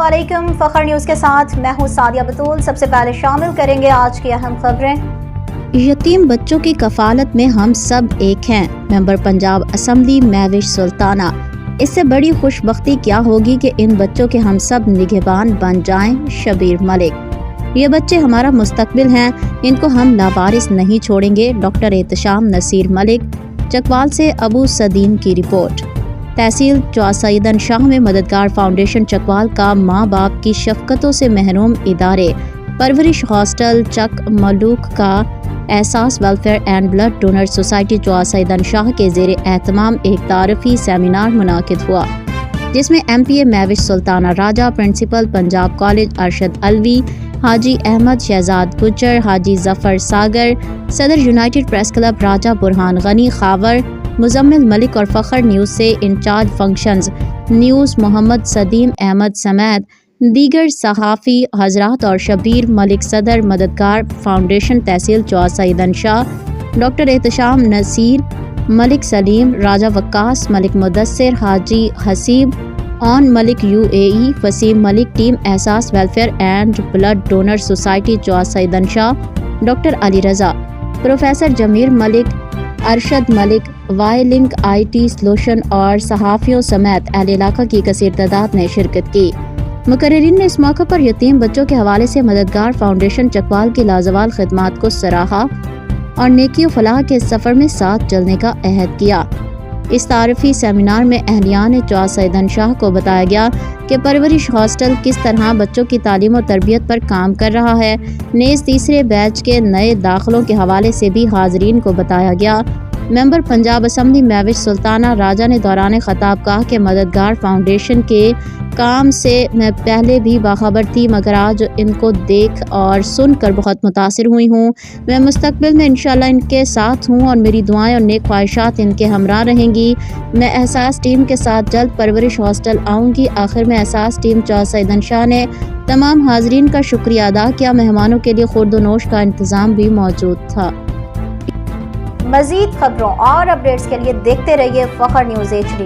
علیکم، فخر نیوز کے ساتھ میں ہوں سعدیہ بطول۔ سب سے پہلے شامل کریں گے آج کی اہم خبریں۔ یتیم بچوں کی کفالت میں ہم سب ایک ہیں، ممبر پنجاب اسمبلی مہوش سلطانہ۔ اس سے بڑی خوش بختی کیا ہوگی کہ ان بچوں کے ہم سب نگہبان بن جائیں، شبیر ملک۔ یہ بچے ہمارا مستقبل ہیں، ان کو ہم لاوارث نہیں چھوڑیں گے، ڈاکٹر احتشام نصیر ملک۔ چکوال سے ابو سدیم کی رپورٹ۔ تحصیل چوسیدن شاہ میں مددگار فاؤنڈیشن چکوال کا ماں باپ کی شفقتوں سے محروم ادارے پرورش ہاسٹل چک ملوک کا Ehsaas welfare and blood donor society Chosidan Shah کے زیر اہتمام ایک تعارفی سیمینار منعقد ہوا، جس میں ایم پی اے مہوش سلطانہ راجہ، پرنسپل پنجاب کالج ارشد الوی، حاجی احمد شہزاد گجر، حاجی ظفر ساگر، صدر یونائٹڈ پریس کلب راجہ برہان غنی خاور، مزمل ملک اور فخر نیوز سے انچارج فنکشنز نیوز محمد سدیم احمد سمیت دیگر صحافی حضرات اور شبیر ملک صدر مددگار foundation tehsil چوسیدن Shah, doctor Ehtesham Naseer Malik Saleem, Raja Waqas Malik Mudassir, Haji Haseeb own Malik you a E, Waseem Malik, team Ehsaas welfare and blood donor society Chosidan Shah, doctor Ali Raza, professor Jameel Malik, Arshad Malik, Y link I T solution اور صحافیوں سمیت اہل علاقہ کی کثیر تعداد نے شرکت کی۔ مقررین نے اس موقع پر یتیم بچوں کے حوالے سے مددگار فاؤنڈیشن چکوال کی لازوال خدمات کو سراہا اور نیکی و فلاح کے سفر میں ساتھ چلنے کا عہد کیا۔ اس تعارفی سیمینار میں اہلیان چوسیدن شاہ کو بتایا گیا کہ پرورش ہاسٹل کس طرح بچوں کی تعلیم و تربیت پر کام کر رہا ہے، نیز تیسرے بیچ کے نئے داخلوں کے حوالے سے بھی حاضرین کو بتایا گیا۔ ممبر پنجاب اسمبلی مہوش سلطانہ راجہ نے دوران خطاب کہا کہ مددگار فاؤنڈیشن کے کام سے میں پہلے بھی باخبر تھی، مگر آج ان کو دیکھ اور سن کر بہت متاثر ہوئی ہوں۔ میں مستقبل میں انشاءاللہ ان کے ساتھ ہوں اور میری دعائیں اور نیک خواہشات ان کے ہمراہ رہیں گی۔ میں احساس ٹیم کے ساتھ جلد پرورش ہاسٹل آؤں گی۔ آخر میں احساس ٹیم چوسیدن شاہ نے تمام حاضرین کا شکریہ ادا کیا۔ مہمانوں کے لیے خورد و نوش کا انتظام بھی موجود تھا۔ مزید خبروں اور اپڈیٹس کے لیے دیکھتے رہیے فخر نیوز HD۔